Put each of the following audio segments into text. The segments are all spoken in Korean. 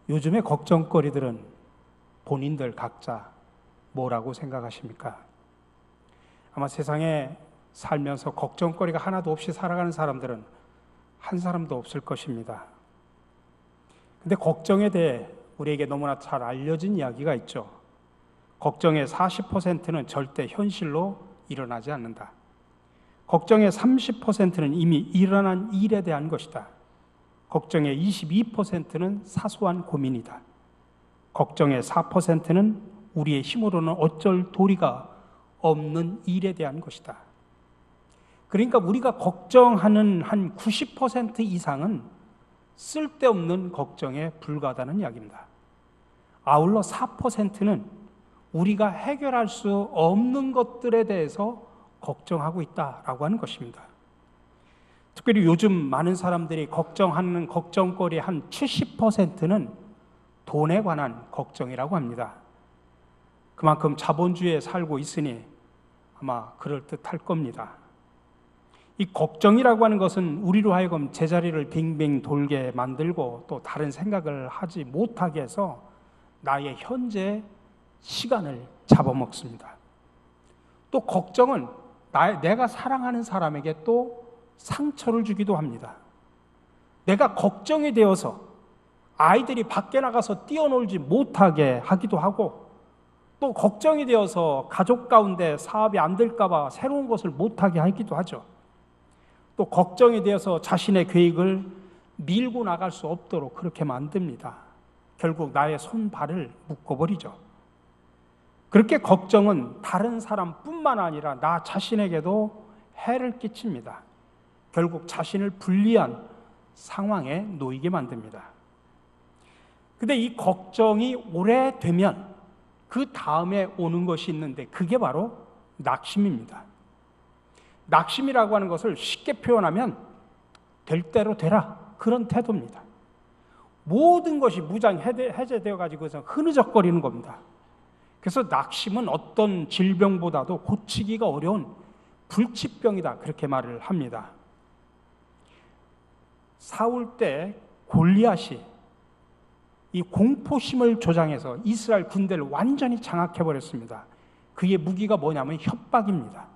요즘의 걱정거리들은 본인들 각자 뭐라고 생각하십니까? 아마 세상에 살면서 걱정거리가 하나도 없이 살아가는 사람들은 한 사람도 없을 것입니다. 근데 걱정에 대해 우리에게 너무나 잘 알려진 이야기가 있죠. 걱정의 40%는 절대 현실로 일어나지 않는다. 걱정의 30%는 이미 일어난 일에 대한 것이다. 걱정의 22%는 사소한 고민이다. 걱정의 4%는 우리의 힘으로는 어쩔 도리가 없는 일에 대한 것이다. 그러니까 우리가 걱정하는 한 90% 이상은 쓸데없는 걱정에 불과하다는 이야기입니다. 아울러 4%는 우리가 해결할 수 없는 것들에 대해서 걱정하고 있다라고 하는 것입니다. 특별히 요즘 많은 사람들이 걱정하는 걱정거리의 한 70%는 돈에 관한 걱정이라고 합니다. 그만큼 자본주의에 살고 있으니 아마 그럴듯할 겁니다. 이 걱정이라고 하는 것은 우리로 하여금 제자리를 빙빙 돌게 만들고 또 다른 생각을 하지 못하게 해서 나의 현재 시간을 잡아먹습니다. 또 걱정은 내가 사랑하는 사람에게 또 상처를 주기도 합니다. 내가 걱정이 되어서 아이들이 밖에 나가서 뛰어놀지 못하게 하기도 하고, 또 걱정이 되어서 가족 가운데 사업이 안 될까 봐 새로운 것을 못하게 하기도 하죠. 또 걱정이 되어서 자신의 계획을 밀고 나갈 수 없도록 그렇게 만듭니다. 결국 나의 손발을 묶어버리죠. 그렇게 걱정은 다른 사람뿐만 아니라 나 자신에게도 해를 끼칩니다. 결국 자신을 불리한 상황에 놓이게 만듭니다. 근데 이 걱정이 오래되면 그 다음에 오는 것이 있는데 그게 바로 낙심입니다. 낙심이라고 하는 것을 쉽게 표현하면 될 대로 되라, 그런 태도입니다. 모든 것이 무장 해제되어 가지고서 흐느적거리는 겁니다. 그래서 낙심은 어떤 질병보다도 고치기가 어려운 불치병이다, 그렇게 말을 합니다. 사울 때 골리앗이 이 공포심을 조장해서 이스라엘 군대를 완전히 장악해버렸습니다. 그의 무기가 뭐냐면 협박입니다.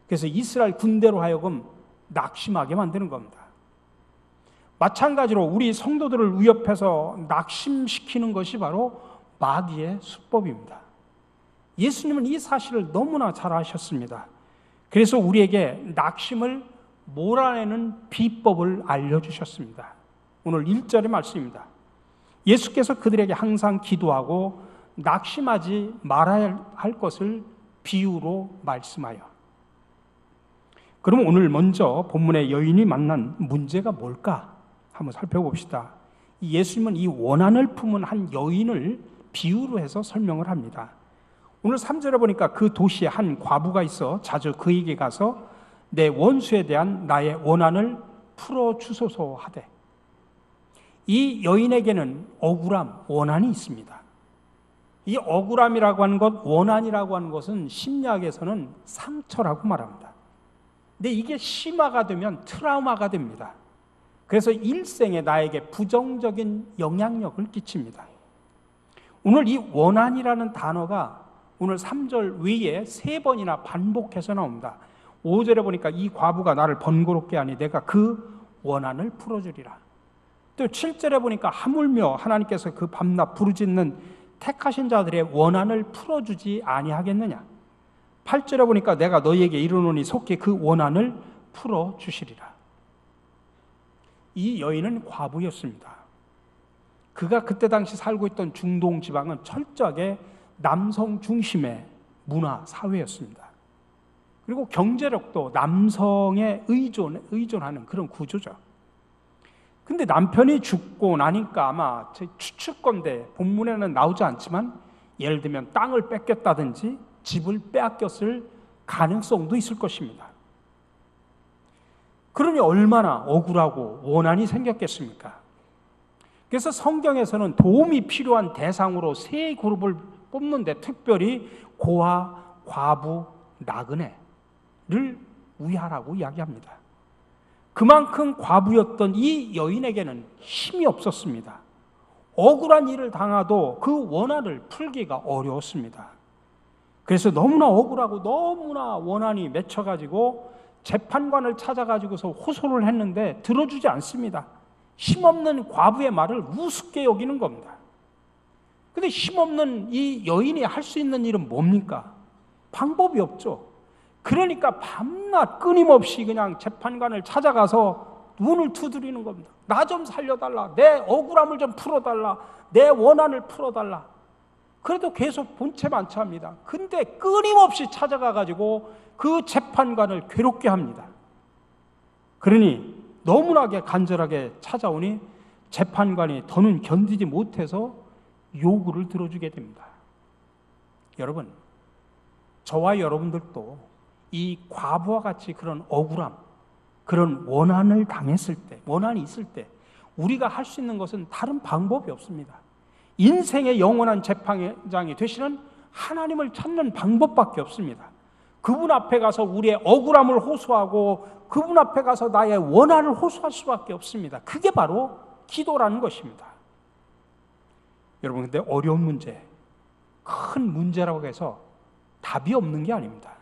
그래서 이스라엘 군대로 하여금 낙심하게 만드는 겁니다. 마찬가지로 우리 성도들을 위협해서 낙심시키는 것이 바로 마귀의 수법입니다. 예수님은 이 사실을 너무나 잘 아셨습니다. 그래서 우리에게 낙심을 몰아내는 비법을 알려주셨습니다. 오늘 1절의 말씀입니다. 예수께서 그들에게 항상 기도하고 낙심하지 말아야 할 것을 비유로 말씀하여. 그럼 오늘 먼저 본문의 여인이 만난 문제가 뭘까? 한번 살펴봅시다. 예수님은 이 원한을 품은 한 여인을 비유로 해서 설명을 합니다. 오늘 3절에 보니까 그 도시에 한 과부가 있어 자주 그에게 가서 내 원수에 대한 나의 원한을 풀어주소서 하되, 이 여인에게는 억울함, 원한이 있습니다. 이 억울함이라고 하는 것, 원한이라고 하는 것은 심리학에서는 상처라고 말합니다. 근데 이게 심화가 되면 트라우마가 됩니다. 그래서 일생에 나에게 부정적인 영향력을 끼칩니다. 오늘 이 원한이라는 단어가 오늘 3절 외에 3번이나 반복해서 나옵니다. 5절에 보니까 이 과부가 나를 번거롭게 하니 내가 그 원한을 풀어주리라. 또 7절에 보니까 하물며 하나님께서 그 밤낮 부르짖는 택하신 자들의 원한을 풀어주지 아니하겠느냐. 8절에 보니까 내가 너희에게 이르노니 속히 그 원한을 풀어주시리라. 이 여인은 과부였습니다. 그가 그때 당시 살고 있던 중동 지방은 철저하게 남성 중심의 문화, 사회였습니다. 그리고 경제력도 남성에 의존하는 그런 구조죠. 근데 남편이 죽고 나니까 아마 제 추측건데 본문에는 나오지 않지만 예를 들면 땅을 뺏겼다든지 집을 빼앗겼을 가능성도 있을 것입니다. 그러니 얼마나 억울하고 원한이 생겼겠습니까? 그래서 성경에서는 도움이 필요한 대상으로 3그룹을 뽑는데 특별히 고아, 과부, 나그네를 위하라고 이야기합니다. 그만큼 과부였던 이 여인에게는 힘이 없었습니다. 억울한 일을 당하도 그 원한을 풀기가 어려웠습니다. 그래서 너무나 억울하고 너무나 원한이 맺혀가지고 재판관을 찾아가지고서 호소를 했는데 들어주지 않습니다. 힘없는 과부의 말을 우습게 여기는 겁니다. 근데 힘없는 이 여인이 할 수 있는 일은 뭡니까? 방법이 없죠. 그러니까 밤낮 끊임없이 그냥 재판관을 찾아가서 눈을 두드리는 겁니다. 나 좀 살려달라. 내 억울함을 좀 풀어달라. 내 원한을 풀어달라. 그래도 계속 본체만취합니다. 근데 끊임없이 찾아가가지고 그 재판관을 괴롭게 합니다. 그러니 너무나게 간절하게 찾아오니 재판관이 더는 견디지 못해서 요구를 들어주게 됩니다. 여러분, 저와 여러분들도 이 과부와 같이 그런 억울함, 그런 원한을 당했을 때, 원한이 있을 때 우리가 할 수 있는 것은 다른 방법이 없습니다. 인생의 영원한 재판장이 되시는 하나님을 찾는 방법밖에 없습니다. 그분 앞에 가서 우리의 억울함을 호소하고 그분 앞에 가서 나의 원한을 호소할 수밖에 없습니다. 그게 바로 기도라는 것입니다. 여러분, 근데 어려운 문제, 큰 문제라고 해서 답이 없는 게 아닙니다.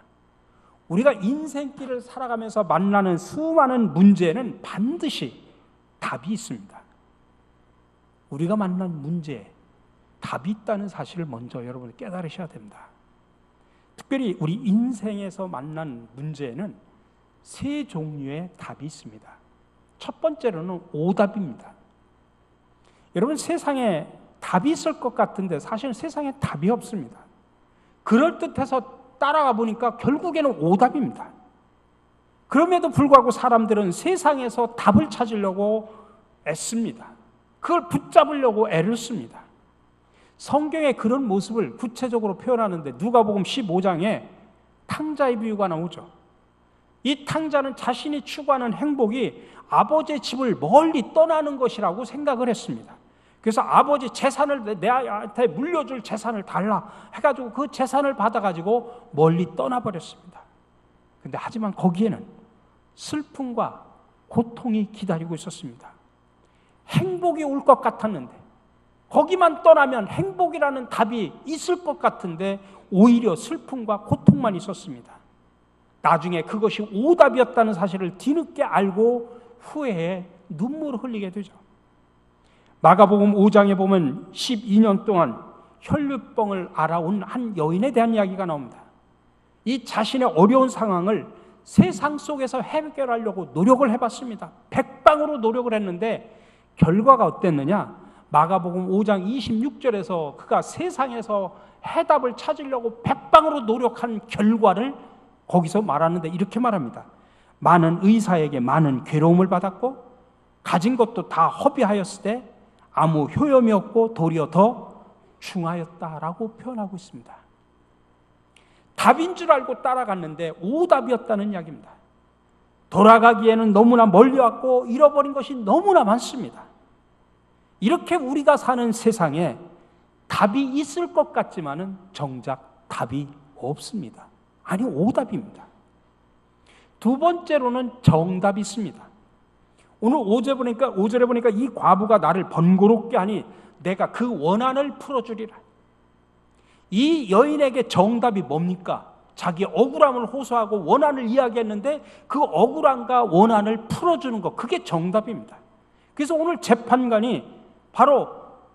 우리가 인생길을 살아가면서 만나는 수많은 문제는 반드시 답이 있습니다. 우리가 만난 문제에 답이 있다는 사실을 먼저 여러분이 깨달으셔야 됩니다. 특별히 우리 인생에서 만난 문제에는 세 종류의 답이 있습니다. 첫 번째로는 오답입니다. 여러분, 세상에 답이 있을 것 같은데 사실은 세상에 답이 없습니다. 그럴듯해서 따라가 보니까 결국에는 오답입니다. 그럼에도 불구하고 사람들은 세상에서 답을 찾으려고 애씁니다. 그걸 붙잡으려고 애를 씁니다. 성경에 그런 모습을 구체적으로 표현하는데 누가복음 15장에 탕자의 비유가 나오죠. 이 탕자는 자신이 추구하는 행복이 아버지의 집을 멀리 떠나는 것이라고 생각을 했습니다. 그래서 아버지 재산을 내한테 물려줄 재산을 달라 해가지고 그 재산을 받아가지고 멀리 떠나버렸습니다. 근데 하지만 거기에는 슬픔과 고통이 기다리고 있었습니다. 행복이 올 것 같았는데 거기만 떠나면 행복이라는 답이 있을 것 같은데 오히려 슬픔과 고통만 있었습니다. 나중에 그것이 오답이었다는 사실을 뒤늦게 알고 후회해 눈물을 흘리게 되죠. 마가복음 5장에 보면 12년 동안 혈류병을 앓아온 한 여인에 대한 이야기가 나옵니다. 이 자신의 어려운 상황을 세상 속에서 해결하려고 노력을 해봤습니다. 백방으로 노력을 했는데 결과가 어땠느냐? 마가복음 5장 26절에서 그가 세상에서 해답을 찾으려고 백방으로 노력한 결과를 거기서 말하는데 이렇게 말합니다. 많은 의사에게 많은 괴로움을 받았고 가진 것도 다 허비하였을 때 아무 효염이 없고 도리어 더 중하였다라고 표현하고 있습니다. 답인 줄 알고 따라갔는데 오답이었다는 이야기입니다. 돌아가기에는 너무나 멀리 왔고 잃어버린 것이 너무나 많습니다. 이렇게 우리가 사는 세상에 답이 있을 것 같지만은 정작 답이 없습니다. 아니, 오답입니다. 두 번째로는 정답이 있습니다. 오늘 5절에 보니까 이 과부가 나를 번거롭게 하니 내가 그 원한을 풀어주리라. 이 여인에게 정답이 뭡니까? 자기 억울함을 호소하고 원한을 이야기했는데 그 억울함과 원한을 풀어주는 것, 그게 정답입니다. 그래서 오늘 재판관이 바로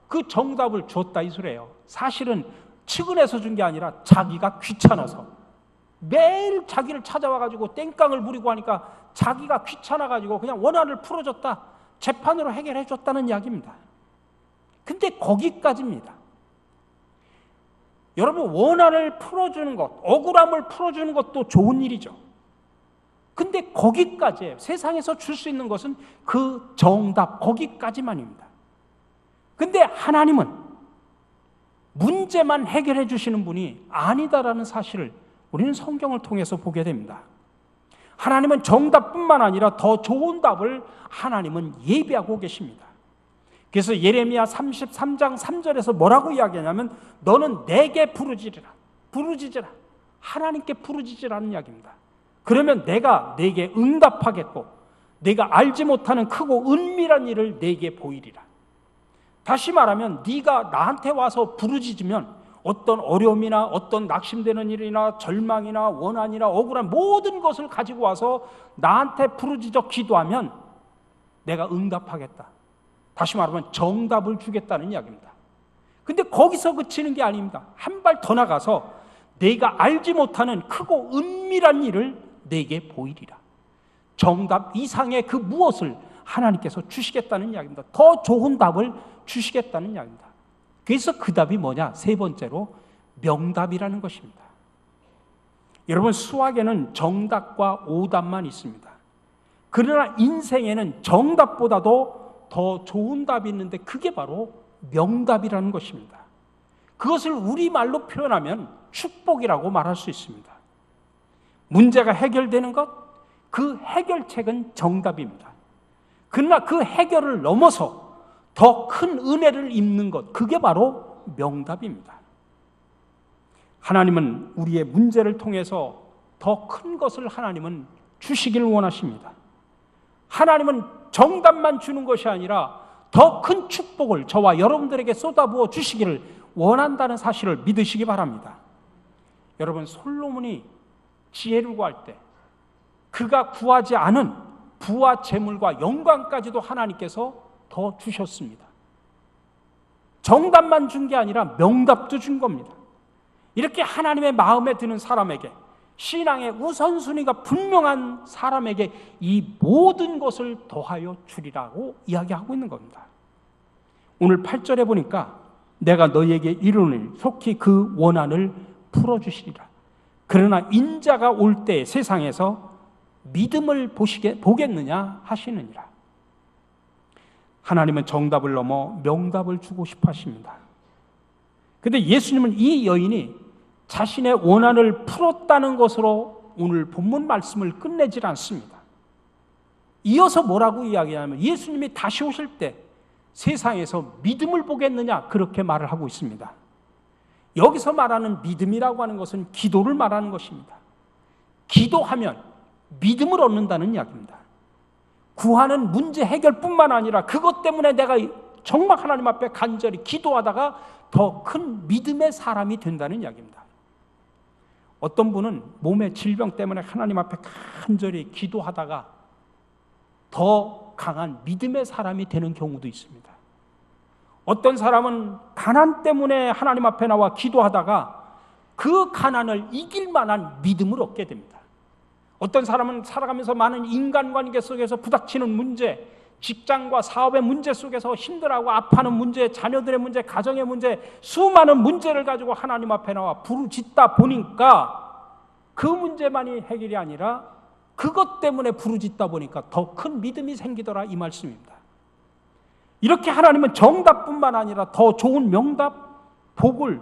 그 정답을 줬다 이 소리예요. 사실은 측은해서 준 게 아니라 자기가 귀찮아서 매일 자기를 찾아와가지고 땡깡을 부리고 하니까 자기가 귀찮아가지고 그냥 원한을 풀어줬다, 재판으로 해결해줬다는 이야기입니다. 근데 거기까지입니다. 여러분, 원한을 풀어주는 것, 억울함을 풀어주는 것도 좋은 일이죠. 근데 거기까지예요. 세상에서 줄 수 있는 것은 그 정답, 거기까지만입니다. 근데 하나님은 문제만 해결해 주시는 분이 아니다라는 사실을 우리는 성경을 통해서 보게 됩니다. 하나님은 정답뿐만 아니라 더 좋은 답을 하나님은 예비하고 계십니다. 그래서 예레미야 33장 3절에서 뭐라고 이야기하냐면 너는 내게 부르짖으라. 하나님께 부르짖으라는 이야기입니다. 그러면 내가 네게 응답하겠고 내가 알지 못하는 크고 은밀한 일을 네게 보이리라. 다시 말하면 네가 나한테 와서 부르짖으면 어떤 어려움이나 어떤 낙심되는 일이나 절망이나 원한이나 억울한 모든 것을 가지고 와서 나한테 부르짖어 기도하면 내가 응답하겠다. 다시 말하면 정답을 주겠다는 이야기입니다. 근데 거기서 그치는 게 아닙니다. 한 발 더 나가서 내가 알지 못하는 크고 은밀한 일을 내게 보이리라. 정답 이상의 그 무엇을 하나님께서 주시겠다는 이야기입니다. 더 좋은 답을 주시겠다는 이야기입니다. 그래서 그 답이 뭐냐? 세 번째로 명답이라는 것입니다. 여러분, 수학에는 정답과 오답만 있습니다. 그러나 인생에는 정답보다도 더 좋은 답이 있는데 그게 바로 명답이라는 것입니다. 그것을 우리말로 표현하면 축복이라고 말할 수 있습니다. 문제가 해결되는 것, 그 해결책은 정답입니다. 그러나 그 해결을 넘어서 더 큰 은혜를 입는 것, 그게 바로 명답입니다. 하나님은 우리의 문제를 통해서 더 큰 것을 하나님은 주시길 원하십니다. 하나님은 정답만 주는 것이 아니라 더 큰 축복을 저와 여러분들에게 쏟아부어 주시기를 원한다는 사실을 믿으시기 바랍니다. 여러분, 솔로몬이 지혜를 구할 때 그가 구하지 않은 부와 재물과 영광까지도 하나님께서 더 주셨습니다. 정답만 준 게 아니라 명답도 준 겁니다. 이렇게 하나님의 마음에 드는 사람에게, 신앙의 우선순위가 분명한 사람에게 이 모든 것을 더하여 주리라고 이야기하고 있는 겁니다. 오늘 8절에 보니까 내가 너희에게 이르노니 속히 그 원한을 풀어주시리라. 그러나 인자가 올 때 세상에서 믿음을 보겠느냐 하시느니라. 하나님은 정답을 넘어 명답을 주고 싶어 하십니다. 그런데 예수님은 이 여인이 자신의 원한을 풀었다는 것으로 오늘 본문 말씀을 끝내질 않습니다. 이어서 뭐라고 이야기하냐면 예수님이 다시 오실 때 세상에서 믿음을 보겠느냐 그렇게 말을 하고 있습니다. 여기서 말하는 믿음이라고 하는 것은 기도를 말하는 것입니다. 기도하면 믿음을 얻는다는 이야기입니다. 구하는 문제 해결뿐만 아니라 그것 때문에 내가 정말 하나님 앞에 간절히 기도하다가 더 큰 믿음의 사람이 된다는 이야기입니다. 어떤 분은 몸의 질병 때문에 하나님 앞에 간절히 기도하다가 더 강한 믿음의 사람이 되는 경우도 있습니다. 어떤 사람은 가난 때문에 하나님 앞에 나와 기도하다가 그 가난을 이길 만한 믿음을 얻게 됩니다. 어떤 사람은 살아가면서 많은 인간관계 속에서 부닥치는 문제, 직장과 사업의 문제 속에서 힘들어하고 아파하는 문제, 자녀들의 문제, 가정의 문제, 수많은 문제를 가지고 하나님 앞에 나와 부르짖다 보니까 그 문제만이 해결이 아니라 그것 때문에 부르짖다 보니까 더 큰 믿음이 생기더라, 이 말씀입니다. 이렇게 하나님은 정답뿐만 아니라 더 좋은 명답, 복을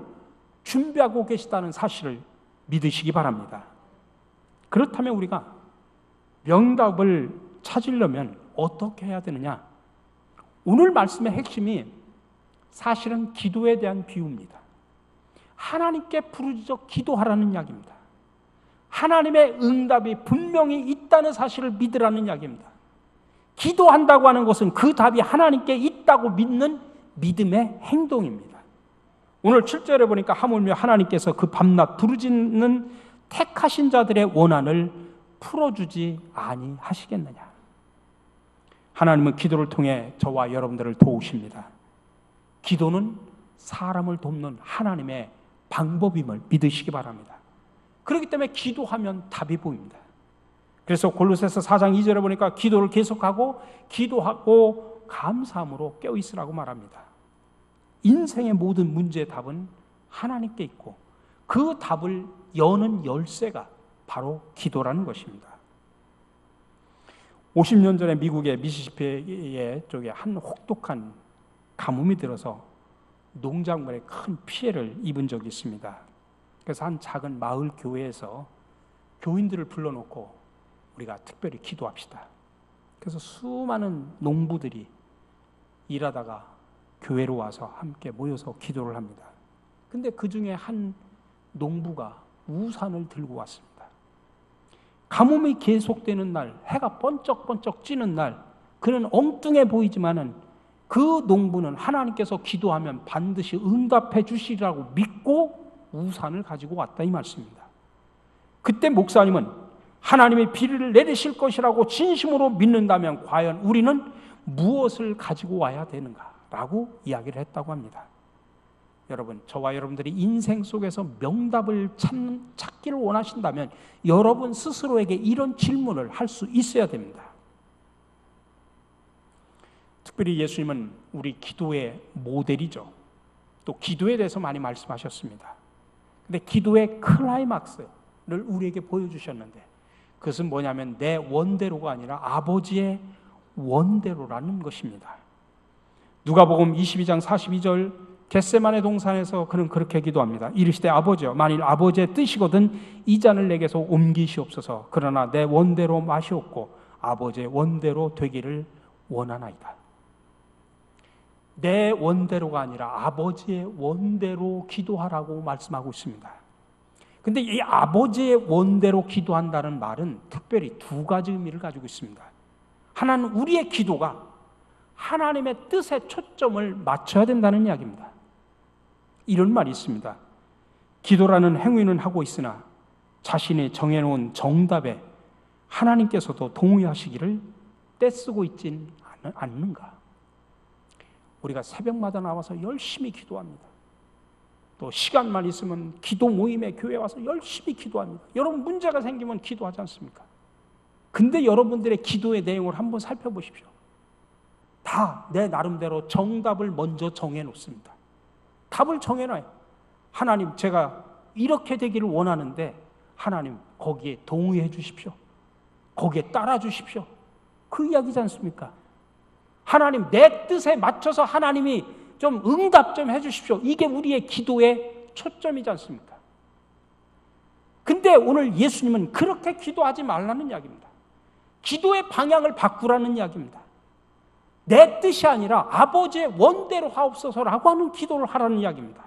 준비하고 계시다는 사실을 믿으시기 바랍니다. 그렇다면 우리가 명답을 찾으려면 어떻게 해야 되느냐? 오늘 말씀의 핵심이 사실은 기도에 대한 비유입니다. 하나님께 부르짖어 기도하라는 이야기입니다. 하나님의 응답이 분명히 있다는 사실을 믿으라는 이야기입니다. 기도한다고 하는 것은 그 답이 하나님께 있다고 믿는 믿음의 행동입니다. 오늘 7절에 보니까 하물며 하나님께서 그 밤낮 부르짖는 택하신 자들의 원한을 풀어주지 아니하시겠느냐. 하나님은 기도를 통해 저와 여러분들을 도우십니다. 기도는 사람을 돕는 하나님의 방법임을 믿으시기 바랍니다. 그렇기 때문에 기도하면 답이 보입니다. 그래서 골로새서 4장 2절에 보니까 기도를 계속하고 기도하고 감사함으로 깨어있으라고 말합니다. 인생의 모든 문제의 답은 하나님께 있고 그 답을 여는 열쇠가 바로 기도라는 것입니다. 50년 전에 미국의 미시시피의 쪽에 한 혹독한 가뭄이 들어서 농작물에 큰 피해를 입은 적이 있습니다. 그래서 한 작은 마을 교회에서 교인들을 불러놓고 우리가 특별히 기도합시다. 그래서 수많은 농부들이 일하다가 교회로 와서 함께 모여서 기도를 합니다. 근데 그 중에 한 농부가 우산을 들고 왔습니다. 가뭄이 계속되는 날, 해가 번쩍번쩍 찌는 날, 그는 엉뚱해 보이지만은 그 농부는 하나님께서 기도하면 반드시 응답해 주시리라고 믿고 우산을 가지고 왔다 이 말씀입니다. 그때 목사님은 하나님이 비를 내리실 것이라고 진심으로 믿는다면 과연 우리는 무엇을 가지고 와야 되는가라고 이야기를 했다고 합니다. 여러분, 저와 여러분들이 인생 속에서 명답을 찾기를 원하신다면 여러분 스스로에게 이런 질문을 할 수 있어야 됩니다. 특별히 예수님은 우리 기도의 모델이죠. 또 기도에 대해서 많이 말씀하셨습니다. 근데 기도의 클라이막스를 우리에게 보여주셨는데 그것은 뭐냐면 내 원대로가 아니라 아버지의 원대로라는 것입니다. 누가복음 22장 42절 겟세마네 동산에서 그는 그렇게 기도합니다. 이르시되 아버지여 만일 아버지의 뜻이거든 이 잔을 내게서 옮기시옵소서. 그러나 내 원대로 마시옵고 아버지의 원대로 되기를 원하나이다. 내 원대로가 아니라 아버지의 원대로 기도하라고 말씀하고 있습니다. 근데 이 아버지의 원대로 기도한다는 말은 특별히 두 가지 의미를 가지고 있습니다. 하나는 우리의 기도가 하나님의 뜻에 초점을 맞춰야 된다는 이야기입니다. 이런 말이 있습니다. 기도라는 행위는 하고 있으나 자신이 정해놓은 정답에 하나님께서도 동의하시기를 떼쓰고 있진 않는가? 우리가 새벽마다 나와서 열심히 기도합니다. 또 시간만 있으면 기도 모임에 교회 와서 열심히 기도합니다. 여러분 문제가 생기면 기도하지 않습니까? 근데 여러분들의 기도의 내용을 한번 살펴보십시오. 다 내 나름대로 정답을 먼저 정해놓습니다. 답을 정해놔요. 하나님, 제가 이렇게 되기를 원하는데 하나님 거기에 동의해 주십시오. 거기에 따라 주십시오. 그 이야기지 않습니까? 하나님 내 뜻에 맞춰서 하나님이 좀 응답 좀 해 주십시오. 이게 우리의 기도의 초점이지 않습니까? 근데 오늘 예수님은 그렇게 기도하지 말라는 이야기입니다. 기도의 방향을 바꾸라는 이야기입니다. 내 뜻이 아니라 아버지의 원대로 하옵소서라고 하는 기도를 하라는 이야기입니다.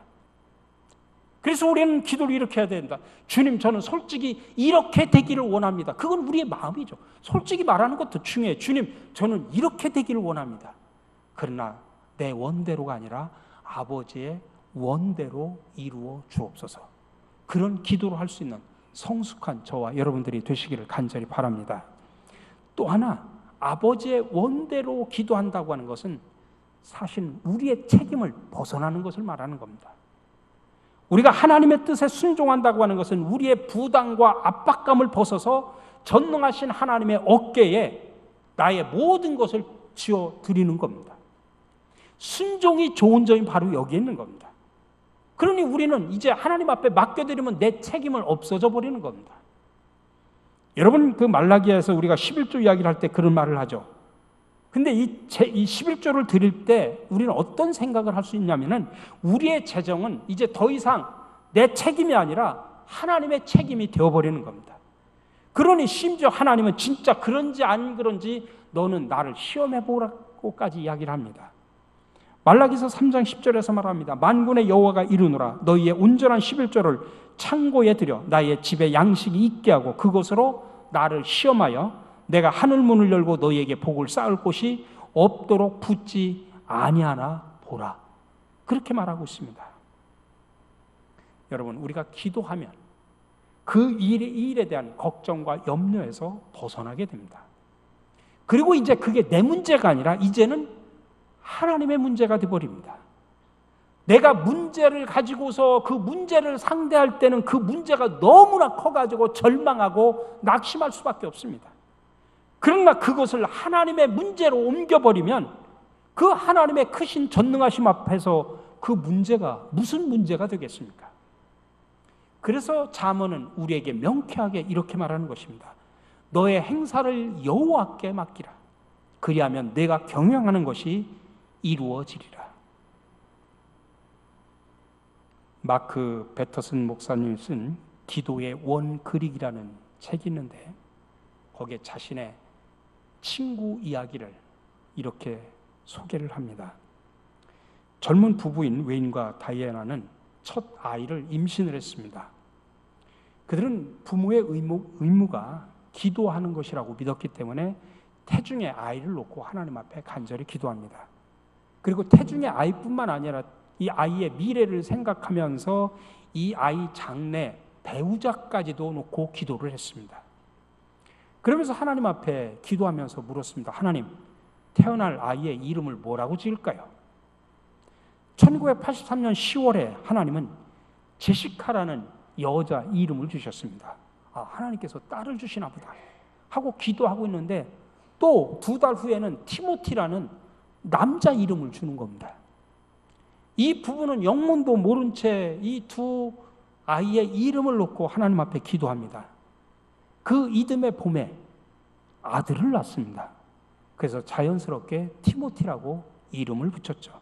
그래서 우리는 기도를 이렇게 해야 된다. 주님, 저는 솔직히 이렇게 되기를 원합니다. 그건 우리의 마음이죠. 솔직히 말하는 것도 중요해요. 주님, 저는 이렇게 되기를 원합니다. 그러나 내 원대로가 아니라 아버지의 원대로 이루어 주옵소서. 그런 기도를 할 수 있는 성숙한 저와 여러분들이 되시기를 간절히 바랍니다. 또 하나, 아버지의 원대로 기도한다고 하는 것은 사실 우리의 책임을 벗어나는 것을 말하는 겁니다. 우리가 하나님의 뜻에 순종한다고 하는 것은 우리의 부담과 압박감을 벗어서 전능하신 하나님의 어깨에 나의 모든 것을 지어드리는 겁니다. 순종이 좋은 점이 바로 여기에 있는 겁니다. 그러니 우리는 이제 하나님 앞에 맡겨드리면 내 책임을 없어져 버리는 겁니다. 여러분, 그 말라기야에서 우리가 11조 이야기를 할 때 그런 말을 하죠. 근데 이 11조를 드릴 때 우리는 어떤 생각을 할 수 있냐면은 우리의 재정은 이제 더 이상 내 책임이 아니라 하나님의 책임이 되어버리는 겁니다. 그러니 심지어 하나님은 진짜 그런지 안 그런지 너는 나를 시험해보라고까지 이야기를 합니다. 말라기서 3장 10절에서 말합니다. 만군의 여호와가 이르노라 너희의 온전한 11조를 창고에 들여 나의 집에 양식이 있게 하고 그것으로 나를 시험하여 내가 하늘 문을 열고 너희에게 복을 쌓을 곳이 없도록 붙지 아니하나 보라. 그렇게 말하고 있습니다. 여러분, 우리가 기도하면 그 일에 대한 걱정과 염려에서 벗어나게 됩니다. 그리고 이제 그게 내 문제가 아니라 이제는 하나님의 문제가 되어버립니다. 내가 문제를 가지고서 그 문제를 상대할 때는 그 문제가 너무나 커가지고 절망하고 낙심할 수밖에 없습니다. 그러나 그것을 하나님의 문제로 옮겨버리면 그 하나님의 크신 전능하심 앞에서 그 문제가 무슨 문제가 되겠습니까? 그래서 잠언은 우리에게 명쾌하게 이렇게 말하는 것입니다. 너의 행사를 여호와께 맡기라. 그리하면 내가 경영하는 것이 이루어지리라. 마크 배터슨 목사님이 쓴 기도의 원그리기라는 책이 있는데 거기에 자신의 친구 이야기를 이렇게 소개를 합니다. 젊은 부부인 웨인과 다이애나는 첫 아이를 임신을 했습니다. 그들은 부모의 의무가 기도하는 것이라고 믿었기 때문에 태중의 아이를 놓고 하나님 앞에 간절히 기도합니다. 그리고 태중의 아이뿐만 아니라 이 아이의 미래를 생각하면서 이 아이 장래 배우자까지도 놓고 기도를 했습니다. 그러면서 하나님 앞에 기도하면서 물었습니다. 하나님, 태어날 아이의 이름을 뭐라고 지을까요? 1983년 10월에 하나님은 제시카라는 여자 이름을 주셨습니다. 하나님께서 딸을 주시나 보다 하고 기도하고 있는데 또 2달 후에는 티모티라는 남자 이름을 주는 겁니다. 이 부부는 영문도 모른 채 이 두 아이의 이름을 놓고 하나님 앞에 기도합니다. 그 이듬해 봄에 아들을 낳습니다. 그래서 자연스럽게 티모티라고 이름을 붙였죠.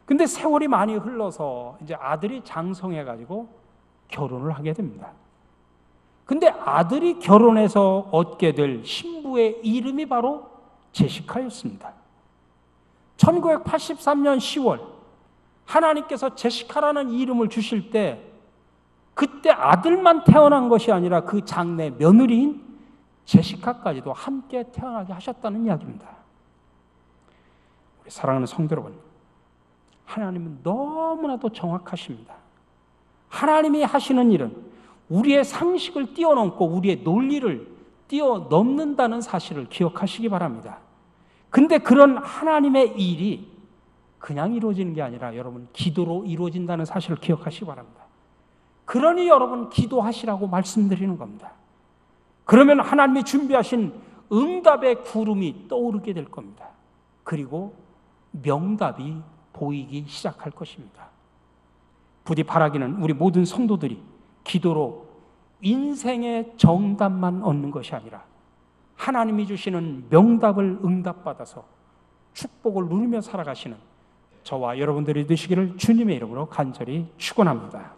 근데 세월이 많이 흘러서 이제 아들이 장성해가지고 결혼을 하게 됩니다. 근데 아들이 결혼해서 얻게 될 신부의 이름이 바로 제시카였습니다. 1983년 10월 하나님께서 제시카라는 이름을 주실 때 그때 아들만 태어난 것이 아니라 그 장래 며느리인 제시카까지도 함께 태어나게 하셨다는 이야기입니다. 우리 사랑하는 성도 여러분, 하나님은 너무나도 정확하십니다. 하나님이 하시는 일은 우리의 상식을 뛰어넘고 우리의 논리를 뛰어넘는다는 사실을 기억하시기 바랍니다. 근데 그런 하나님의 일이 그냥 이루어지는 게 아니라 여러분 기도로 이루어진다는 사실을 기억하시기 바랍니다. 그러니 여러분 기도하시라고 말씀드리는 겁니다. 그러면 하나님이 준비하신 응답의 구름이 떠오르게 될 겁니다. 그리고 명답이 보이기 시작할 것입니다. 부디 바라기는 우리 모든 성도들이 기도로 인생의 정답만 얻는 것이 아니라 하나님이 주시는 명답을 응답받아서 축복을 누리며 살아가시는 저와 여러분들이 되시기를 주님의 이름으로 간절히 축원합니다.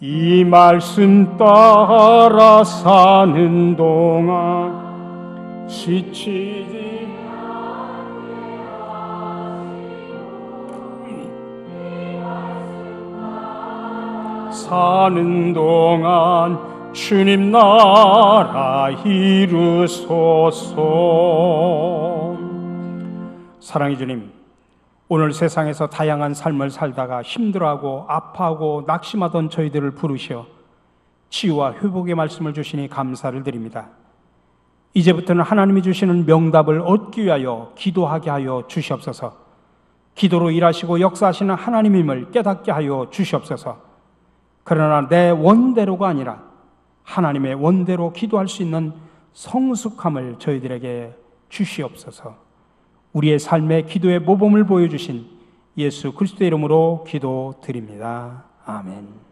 이 말씀 따라 사는 동안 지치지 사는 동안 주님 나라 이루소서. 사랑의 주님, 오늘 세상에서 다양한 삶을 살다가 힘들어하고 아파하고 낙심하던 저희들을 부르시어 치유와 회복의 말씀을 주시니 감사를 드립니다. 이제부터는 하나님이 주시는 명답을 얻기 위하여 기도하게 하여 주시옵소서. 기도로 일하시고 역사하시는 하나님임을 깨닫게 하여 주시옵소서. 그러나 내 원대로가 아니라 하나님의 원대로 기도할 수 있는 성숙함을 저희들에게 주시옵소서. 우리의 삶의 기도의 모범을 보여주신 예수 그리스도의 이름으로 기도드립니다. 아멘.